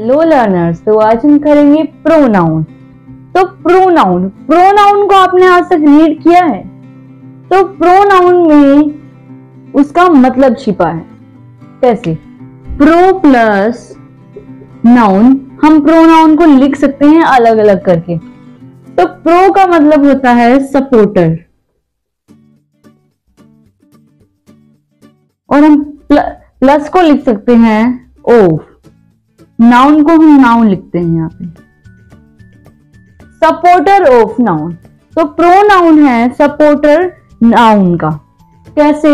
Hello learners, तो आज हम करेंगे प्रोनाउन। तो प्रोनाउन को आपने आज तक रीड किया है? तो प्रोनाउन में उसका मतलब छिपा है। कैसे? प्रो प्लस नाउन, हम प्रोनाउन को लिख सकते हैं अलग अलग करके। तो प्रो का मतलब होता है सपोर्टर, और हम प्लस को लिख सकते हैं ऑफ। नाउन को हम नाउन लिखते हैं यहाँ पे, सपोर्टर ऑफ नाउन। तो प्रोनाउन है सपोर्टर नाउन का। कैसे?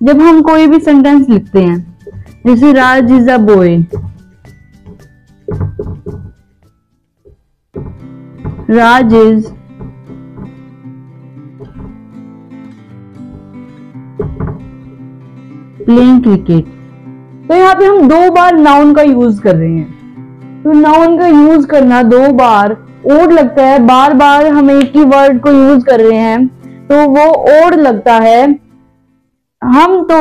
जब हम कोई भी सेंटेंस लिखते हैं, जैसे Raj is a boy, Raj is playing cricket. तो यहाँ पे हम दो बार नाउन का यूज कर रहे हैं। तो नाउन का यूज करना दो बार ओड लगता है, बार बार हम एक ही वर्ड को यूज कर रहे हैं तो वो ओड लगता है। हम तो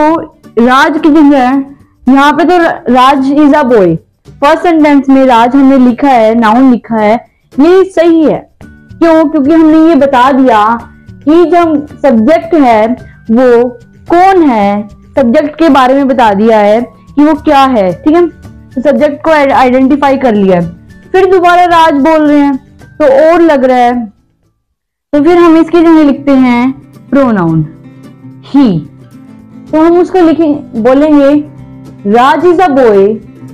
राज की जगह यहाँ पे तो Raj is a boy, first sentence में राज हमने लिखा है, नाउन लिखा है, ये सही है। क्यों? क्योंकि हमने ये बता दिया कि जब सब्जेक्ट है वो कौन है, सब्जेक्ट के बारे में बता दिया है कि वो क्या है। ठीक है, तो सब्जेक्ट को आइडेंटिफाई कर लिया। फिर दोबारा राज बोल रहे हैं तो और लग रहा है, तो फिर हम इसकी जगह लिखते हैं प्रोनाउन ही। तो हम उसको बोलेंगे Raj is a boy,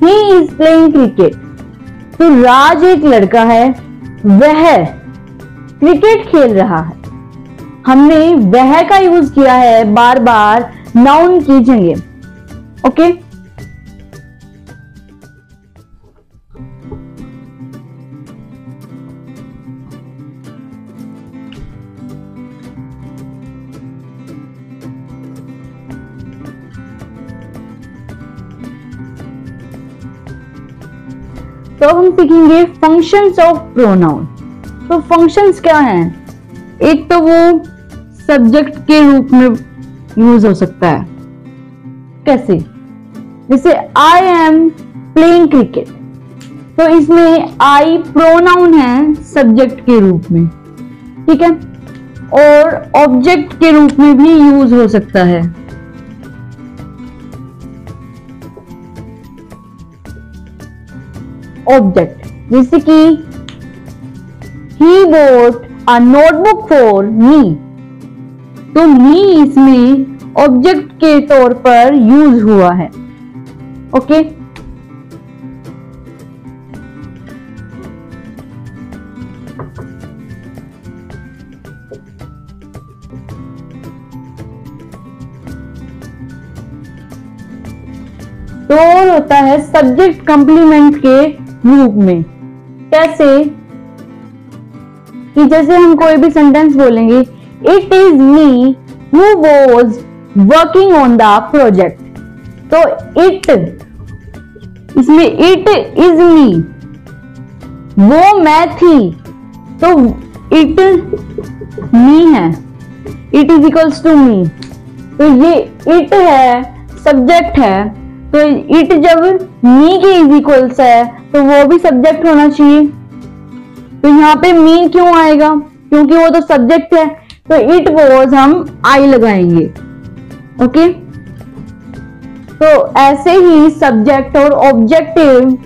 he is playing cricket. तो राज एक लड़का है, वह क्रिकेट खेल रहा है। हमने वह का यूज किया है बार बार नाउन की जगह। ओके, तो हम सीखेंगे फंक्शंस ऑफ प्रोनाउन। तो फंक्शंस क्या हैं? एक तो वो सब्जेक्ट के रूप में यूज हो सकता है। कैसे? जैसे आई एम प्लेइंग क्रिकेट, तो इसमें आई प्रोनाउन है सब्जेक्ट के रूप में। ठीक है, और ऑब्जेक्ट के रूप में भी यूज हो सकता है। ऑब्जेक्ट, जैसे कि he bought a notebook for me, तो मी इसमें ऑब्जेक्ट के तौर पर यूज हुआ है। ओके, तो और होता है सब्जेक्ट कंप्लीमेंट के रूप में। कैसे? कि जैसे हम कोई भी सेंटेंस बोलेंगे, it is me who was working on the project. तो इट, इसमें इट इज मी, वो मैं थी, तो इट मी है, it is equals to me. तो ये इट है, सब्जेक्ट है, तो इट जब मी के इज इक्वल्स है तो वो भी सब्जेक्ट होना चाहिए। तो यहाँ पे मी क्यों आएगा? क्योंकि वो तो सब्जेक्ट है, तो इट वॉज हम आई लगाएंगे। ओके, तो ऐसे ही सब्जेक्ट और ऑब्जेक्टिव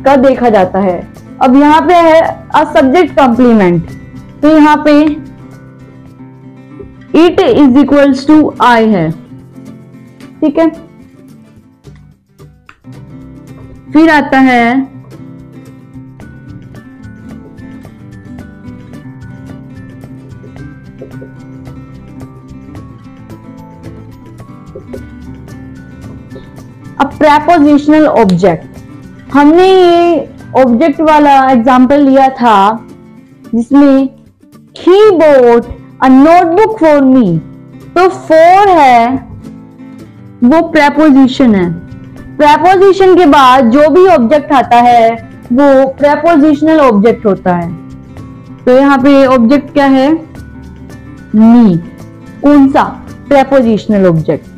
का देखा जाता है। अब यहाँ पे है अ सब्जेक्ट कंप्लीमेंट, तो यहाँ पे इट इज इक्वल्स टू आई है। ठीक है, फिर आता है अ प्रेपोजिशनल ऑब्जेक्ट। हमने ये ऑब्जेक्ट वाला एग्जांपल लिया था जिसमें he bought a notebook for me, तो for है वो प्रेपोजिशन है। प्रेपोजिशन के बाद जो भी ऑब्जेक्ट आता है वो प्रेपोजिशनल ऑब्जेक्ट होता है। तो यहाँ पे ऑब्जेक्ट क्या है? मी। कौन सा? Prepositional object.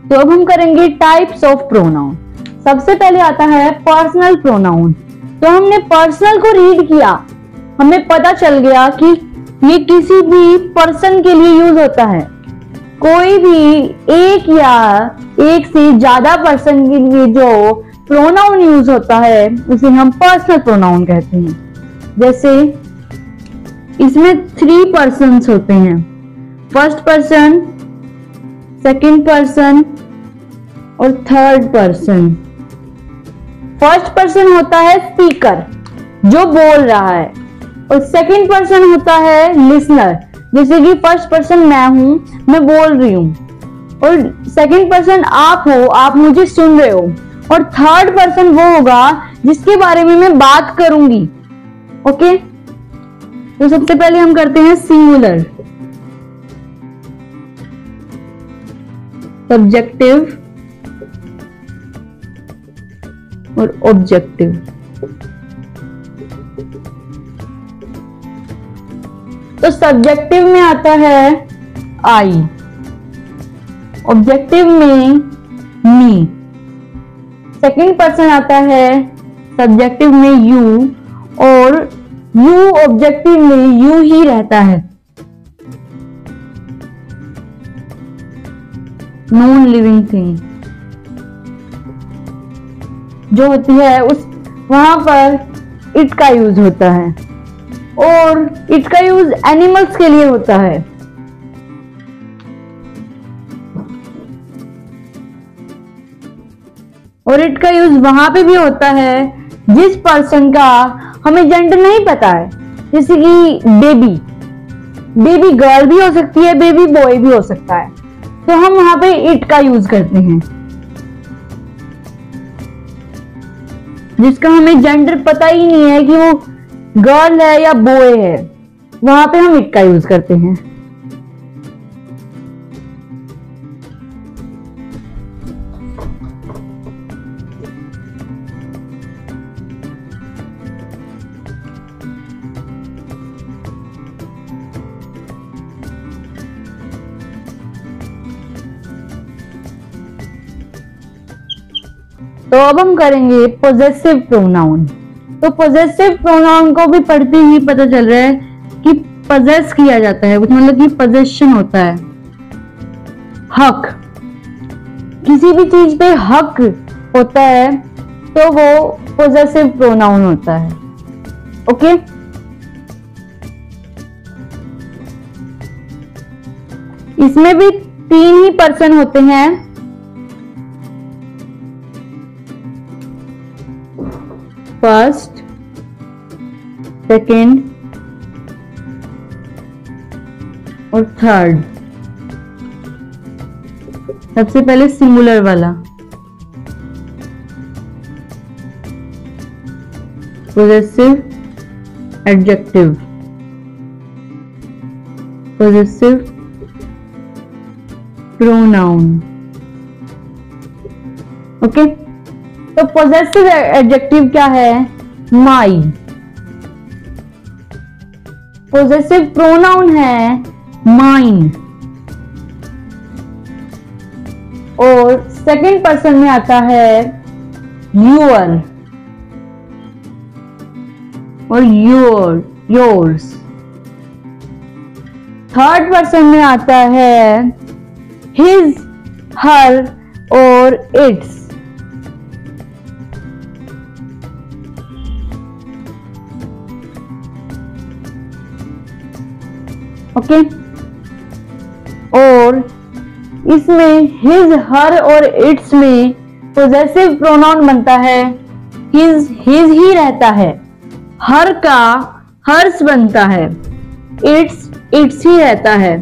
तो अब हम करेंगे टाइप्स ऑफ प्रोनाउन। सबसे पहले आता है पर्सनल प्रोनाउन। तो हमने पर्सनल को रीड किया, हमें पता चल गया कि ये किसी भी पर्सन के लिए यूज होता है। कोई भी एक या एक से ज्यादा पर्सन के लिए जो प्रोनाउन यूज होता है उसे हम पर्सनल प्रोनाउन कहते हैं। जैसे इसमें 3 पर्सन्स होते हैं, फर्स्ट पर्सन, सेकंड पर्सन और थर्ड पर्सन। फर्स्ट पर्सन होता है स्पीकर, जो बोल रहा है, और सेकंड पर्सन होता है लिसनर। जैसे कि फर्स्ट पर्सन मैं हूं, मैं बोल रही हूं, और सेकंड पर्सन आप हो, आप मुझे सुन रहे हो, और थर्ड पर्सन वो होगा जिसके बारे में मैं बात करूंगी। ओके, तो सबसे पहले हम करते हैं सिंगुलर। सब्जेक्टिव और ऑब्जेक्टिव। तो सब्जेक्टिव में आता है आई, ऑब्जेक्टिव में मी। सेकंड पर्सन आता है सब्जेक्टिव में यू, और यू ऑब्जेक्टिव में यू ही रहता है। नॉन लिविंग थिंग जो होती है उस वहां पर इट का यूज होता है, और इट का यूज एनिमल्स के लिए होता है। और इट का यूज वहां पे भी होता है जिस पर्सन का हमें जेंडर नहीं पता है। जैसे कि बेबी, बेबी गर्ल भी हो सकती है, बेबी बॉय भी हो सकता है, तो हम वहां पे इट का यूज करते हैं। जिसका हमें जेंडर पता ही नहीं है कि वो गर्ल है या बॉय है, वहां पे हम इट का यूज करते हैं। तो अब हम करेंगे पोजेसिव प्रोनाउन। तो पोजेसिव प्रोनाउन को भी पढ़ते ही पता चल रहा है कि पोजेस किया जाता है, मतलब कि पोजेशन होता है। हक, किसी भी चीज पे हक होता है तो वो पोजेसिव प्रोनाउन होता है। ओके, इसमें भी 3 ही पर्सन होते हैं, फर्स्ट, सेकंड और थर्ड। सबसे पहले सिंगुलर वाला, possessive adjective, possessive pronoun. Okay, तो पोजेसिव एडजेक्टिव क्या है? माई। पोजेसिव प्रोनाउन है माइन, और सेकंड पर्सन में आता है यूअर और योर्स। थर्ड पर्सन में आता है हिज, हर और इट्स। ओके, और इसमें हिज, हर और इट्स में पोजेसिव प्रोनाउन बनता है हिज ही रहता है, हर का हर्स बनता है, इट्स ही रहता है।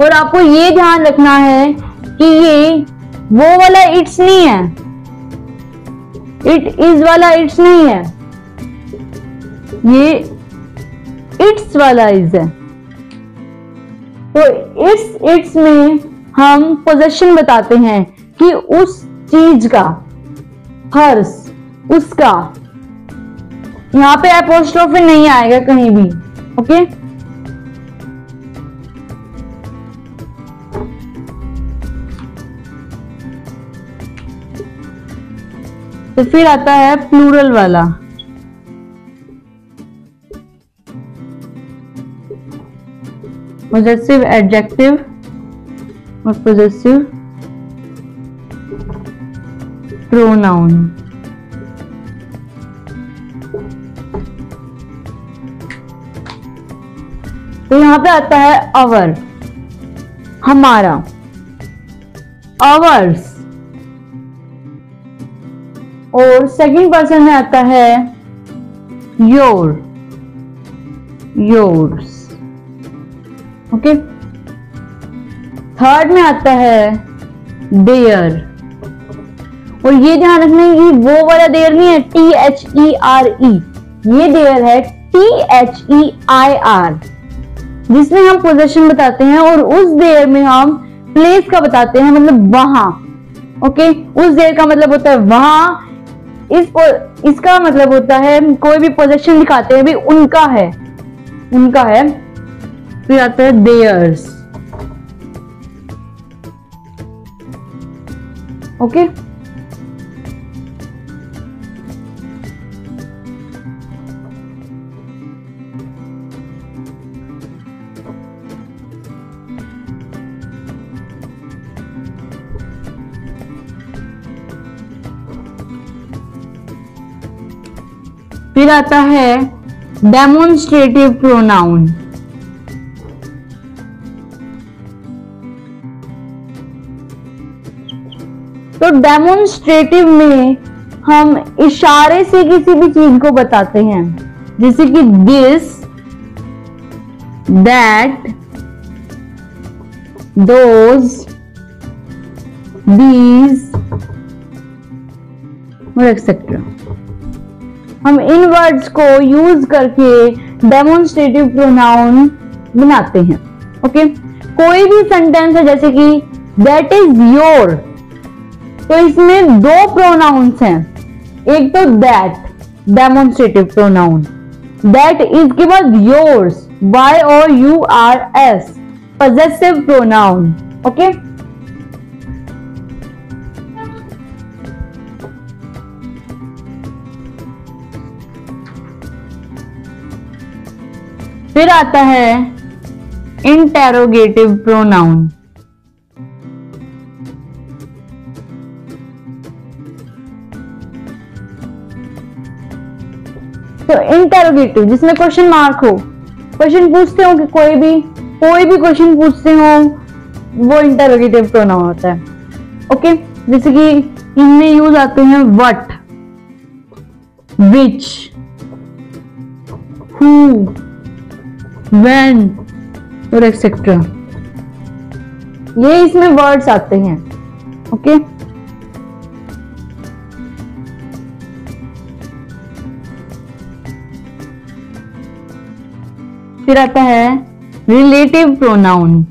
और आपको ये ध्यान रखना है कि ये वो वाला इट्स नहीं है, इट इज वाला इट्स नहीं है, ये इट्स वाला इज है। तो इट्स में हम पोजेशन बताते हैं कि उस चीज का, हर्स, उसका। यहां पे एपोस्ट्रोफी नहीं आएगा कहीं भी। ओके, तो फिर आता है प्लूरल वाला, पॉजेसिव एडजेक्टिव और पॉजेसिव प्रोनाउन। तो यहां पे आता है अवर, हमारा, अवर्स। और सेकंड पर्सन में आता है योर, योर्स। ओके, थर्ड में आता है देयर। और ये ध्यान रखना है कि वो वाला देयर नहीं है THERE, ये देयर है THEIR, जिसमें हम पोजीशन बताते हैं और उस देयर में हम प्लेस का बताते हैं, मतलब वहां। ओके, उस देयर का मतलब होता है वहां, इसका मतलब होता है कोई भी पोजीशन दिखाते हैं भी उनका है, उनका है। फिर आता है देयर्स। ओके, फिर आता है डेमोन्स्ट्रेटिव प्रोनाउन। तो डेमोन्स्ट्रेटिव में हम इशारे से किसी भी चीज को बताते हैं, जैसे कि दिस, दैट, दोज, दीज और एक्सेट्रा। हम इन वर्ड्स को यूज करके डेमोन्स्ट्रेटिव प्रोनाउन बनाते हैं। ओके, कोई भी सेंटेंस है जैसे कि दैट इज योर, तो इसमें दो प्रोनाउंस हैं, एक तो that, demonstrative pronoun, that is के बाद yours, YOURS, possessive pronoun. Okay, फिर आता है इंटेरोगेटिव प्रोनाउन। तो इंटेरोगेटिव जिसमें क्वेश्चन मार्क हो, क्वेश्चन पूछते हो कि कोई भी क्वेश्चन पूछते हो, वो इंटेरोगेटिव प्रोनाउन होता है। ओके, जैसे कि इनमें यूज आते हैं व्हाट, विच, हु, when और एक्सेट्रा, ये इसमें वर्ड्स आते हैं। ओके, फिर आता है रिलेटिव प्रोनाउन।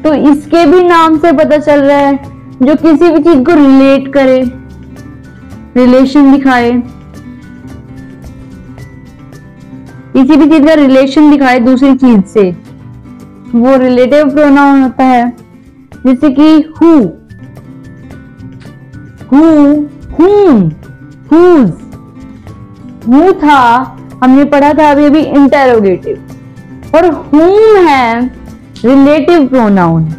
तो इसके भी नाम से पता चल रहा है, जो किसी भी चीज को रिलेट करे, रिलेशन दिखाए, किसी भी चीज का रिलेशन दिखाए दूसरी चीज से, वो रिलेटिव प्रोनाउन होता है। जैसे कि हु, whom, whose, who था, हमने पढ़ा था अभी इंटेरोगेटिव, और whom है रिलेटिव प्रोनाउन,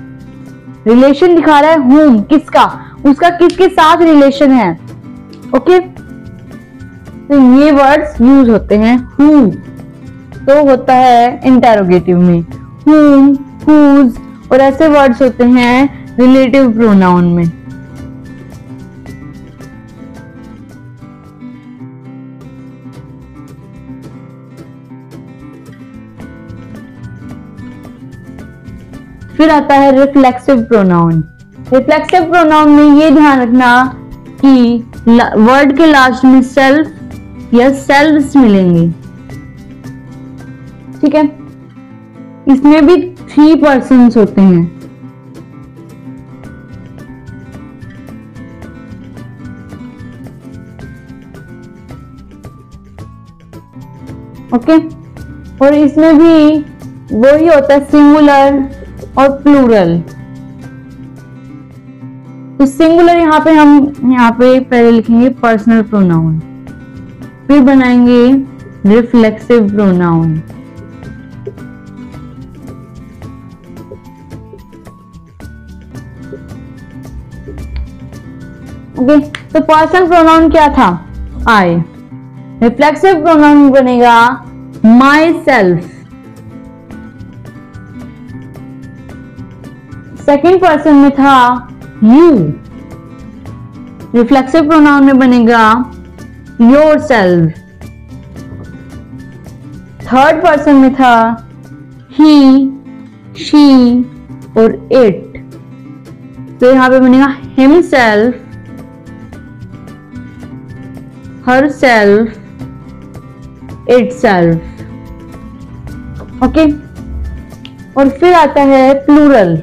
रिलेशन दिखा रहा है whom, किसका, उसका किसके साथ रिलेशन है। ओके, तो ये वर्ड्स यूज होते हैं। who तो होता है इंटेरोगेटिव में, whom, whose और ऐसे वर्ड्स होते हैं रिलेटिव प्रोनाउन में। फिर आता है रिफ्लेक्सिव प्रोनाउन। रिफ्लेक्सिव प्रोनाउन में ये ध्यान रखना कि वर्ड के लास्ट में सेल्फ या सेल्व्स मिलेंगे। ठीक है, इसमें भी 3 पर्सन्स होते हैं। ओके, और इसमें भी वही होता है सिंगुलर और प्लूरल। तो सिंगुलर यहाँ पे हम पहले लिखेंगे पर्सनल प्रोनाउन, फिर बनाएंगे रिफ्लेक्सिव प्रोनाउन। ओके, तो पर्सनल प्रोनाउन क्या था? आई। रिफ्लेक्सिव प्रोनाउन बनेगा माई सेल्फ। सेकेंड पर्सन में था यू, रिफ्लेक्सिव प्रोनाउन में बनेगा योर सेल्फ। थर्ड पर्सन में था ही, शी और इट, तो यहां पे बनेगा हिमसेल्फ, herself, itself। ओके, और फिर आता है प्लूरल।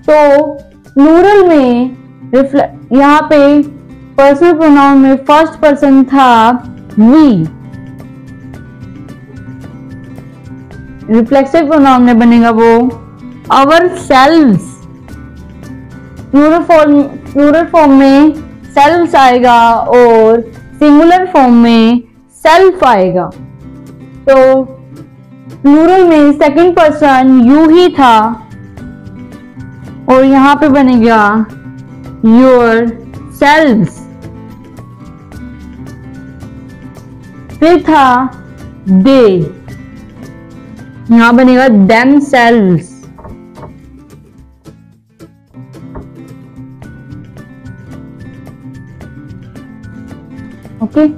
तो प्लूरल में यहाँ पे पर्सनल प्रोनाउन में फर्स्ट पर्सन था वी, रिफ्लेक्सिव प्रोनाउन में बनेगा वो आवर सेल्व्स। प्लूरल फॉर्म में सेल्व्स आएगा और सिंगुलर फॉर्म में सेल्फ आएगा। तो प्लूरल में सेकंड पर्सन यू ही था और यहां पे बनेगा योर सेल्व्स। फिर था दे, यहां बनेगा देम सेल्व्स। ओके,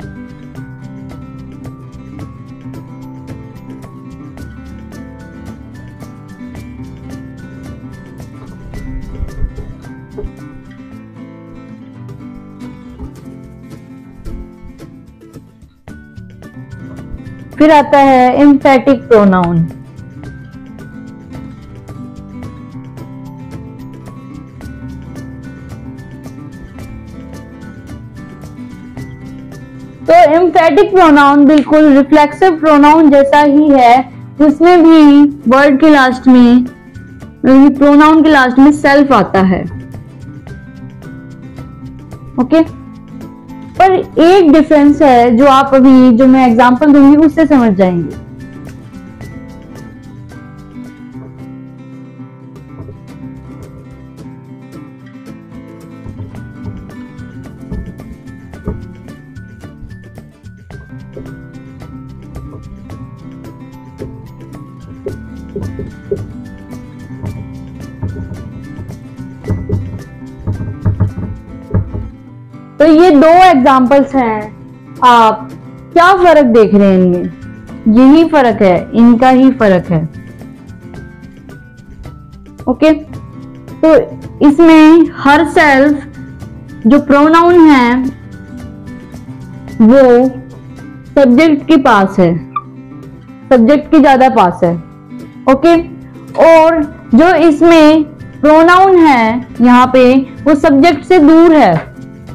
फिर आता है एम्फेटिक प्रोनाउन। तो एम्फेटिक प्रोनाउन बिल्कुल रिफ्लेक्सिव प्रोनाउन जैसा ही है, उसमें भी वर्ड के लास्ट में, प्रोनाउन के लास्ट में सेल्फ आता है। ओके, पर एक डिफरेंस है जो आप अभी जो मैं एग्जांपल दूंगी उससे समझ जाएंगे। तो ये दो एग्जाम्पल्स हैं, आप क्या फर्क देख रहे हैं इनमें? यही फर्क है, इनका ही फर्क है। ओके, तो इसमें हर सेल्फ जो प्रोनाउन है वो सब्जेक्ट के पास है, सब्जेक्ट के ज्यादा पास है। ओके, और जो इसमें प्रोनाउन है यहाँ पे वो सब्जेक्ट से दूर है।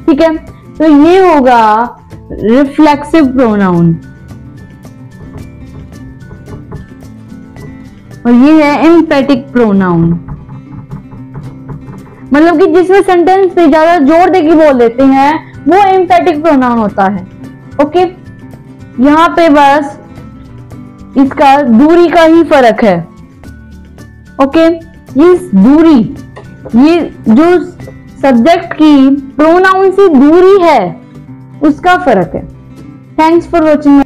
ठीक है, तो ये होगा रिफ्लेक्सिव प्रोनाउन और ये है एम्फेटिक प्रोनाउन। मतलब कि जिसमें सेंटेंस पे ज्यादा जोर देके बोल देते हैं वो एम्फेटिक प्रोनाउन होता है। ओके, यहाँ पे बस इसका दूरी का ही फर्क है। ओके, ये दूरी, ये जो सब्जेक्ट की प्रोनाउन से दूरी है उसका फर्क है। Thanks for watching.